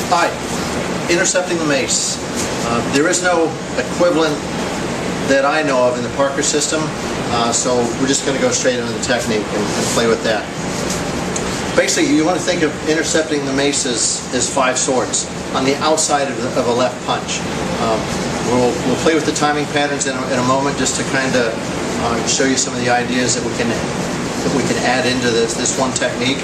Hi, Intercepting the Mace. There is no equivalent that I know of in the Parker system, so we're just going to go straight into the technique and play with that. Basically, you want to think of intercepting the mace as 5 swords on the outside of a left punch. We'll play with the timing patterns in a moment, just to kind of show you some of the ideas that we can add into this one technique.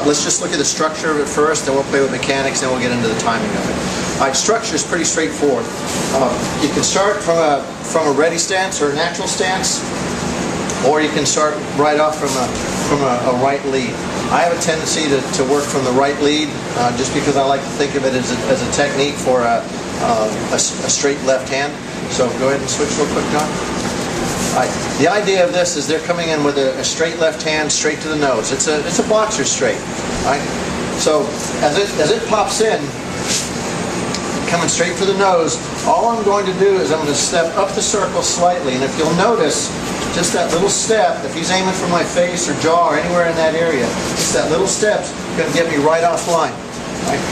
Let's just look at the structure of it first, then we'll play with mechanics, then we'll get into the timing of it. Alright, structure is pretty straightforward. You can start from a ready stance or a natural stance, or you can start right off from a right lead. I have a tendency to work from the right lead, just because I like to think of it as a technique for a straight left hand. So go ahead and switch real quick, John. Right. The idea of this is they're coming in with a straight left hand straight to the nose. It's a boxer straight. Right? So as it pops in, coming straight for the nose, all I'm going to do is I'm going to step up the circle slightly, and if you'll notice, just that little step, if he's aiming for my face or jaw or anywhere in that area, just that little step's going to get me right offline. Right?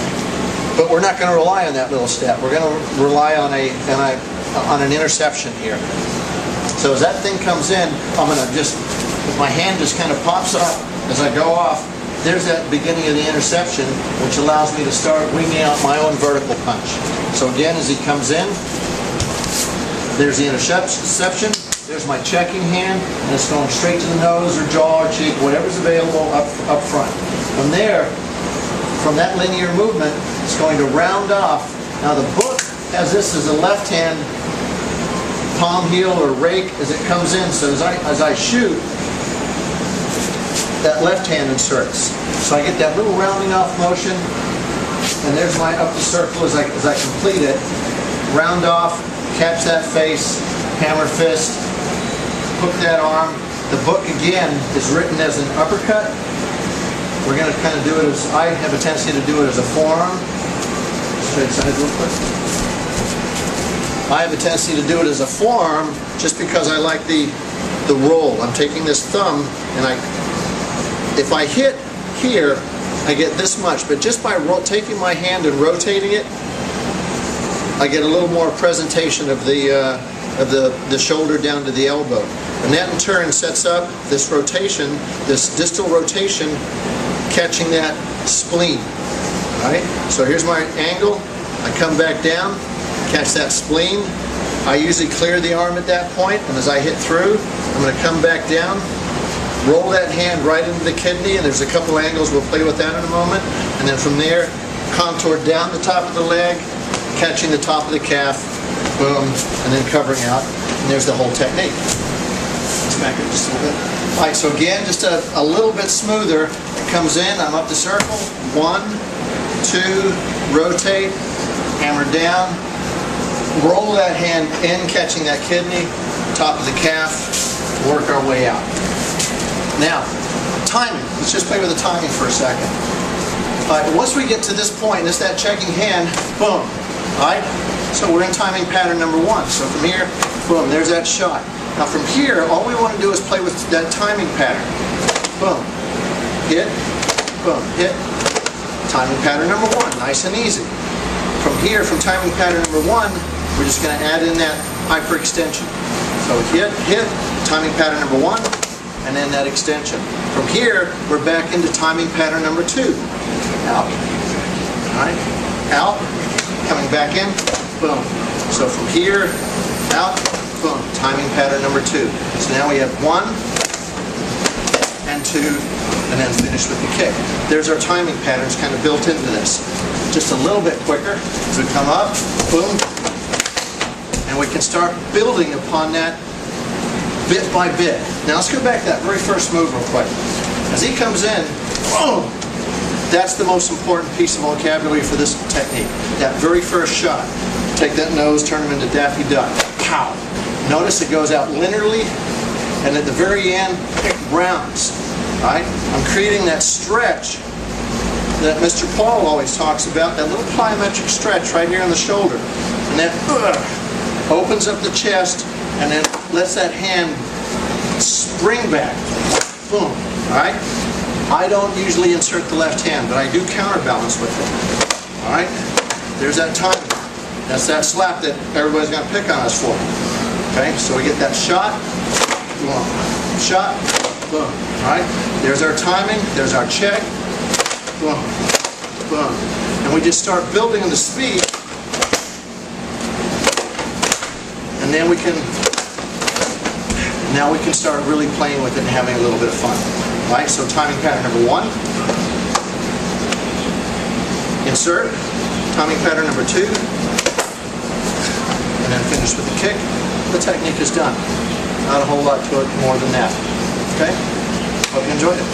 But we're not going to rely on that little step. We're going to rely on an interception here. So as that thing comes in, I'm going to just, if my hand just kind of pops up as I go off, there's that beginning of the interception, which allows me to start winging out my own vertical punch. So again, as he comes in, there's the interception, there's my checking hand, and it's going straight to the nose or jaw or cheek, whatever's available up front. From there, from that linear movement, it's going to round off. Now the book has this as a left hand palm heel or rake as it comes in, so as I shoot, that left hand inserts. So I get that little rounding off motion, and there's my up the circle as I complete it. Round off, catch that face, hammer fist, hook that arm. The book again is written as an uppercut. We're going to kind of do it as, I have a tendency to do it as a forearm. Straight side real quick. I have a tendency to do it as a forearm just because I like the roll. I'm taking this thumb, and if I hit here, I get this much, but just by taking my hand and rotating it, I get a little more presentation of the shoulder down to the elbow. And that in turn sets up this rotation, this distal rotation, catching that spleen. All right? So here's my angle. I come back down, catch that spleen. I usually clear the arm at that point, and as I hit through, I'm going to come back down, roll that hand right into the kidney, and there's a couple angles, we'll play with that in a moment. And then from there, contour down the top of the leg, catching the top of the calf, boom, and then covering out, and there's the whole technique. Let's back it just a little bit. All right, so again, just a little bit smoother. It comes in, I'm up the circle, 1, 2, rotate, hammer down, roll that hand in, catching that kidney, top of the calf, work our way out. Now, timing. Let's just play with the timing for a second. All right, once we get to this point, it's that checking hand, boom. All right, so we're in timing pattern number 1. So from here, boom, there's that shot. Now from here, all we want to do is play with that timing pattern. Boom, hit, boom, hit. Timing pattern number 1, nice and easy. From here, from timing pattern number 1, we're just going to add in that hyperextension. So hit, hit, timing pattern number 1, and then that extension. From here, we're back into timing pattern number 2. Out. All right, out, coming back in, boom. So from here, out, boom, timing pattern number 2. So now we have 1 and 2, and then finish with the kick. There's our timing patterns kind of built into this. Just a little bit quicker. So we come up, boom, and we can start building upon that bit by bit. Now let's go back to that very first move real quick. As he comes in, boom, that's the most important piece of vocabulary for this technique. That very first shot. Take that nose, turn him into Daffy Duck. Pow! Notice it goes out linearly, and at the very end, it rounds. Right? I'm creating that stretch that Mr. Paul always talks about, that little plyometric stretch right here on the shoulder. And that opens up the chest, and then lets that hand spring back. Boom. All right? I don't usually insert the left hand, but I do counterbalance with it. All All right, there's that timing. That's that slap that everybody's gonna pick on us for. Okay, so we get that shot, boom, shot, boom. All right, there's our timing, there's our check, boom, boom. And we just start building on the speed, and then now we can start really playing with it and having a little bit of fun. All right, so timing pattern number 1, insert, timing pattern number 2, and then finish with the kick. The technique is done. Not a whole lot to it more than that. Okay? Hope you enjoyed it.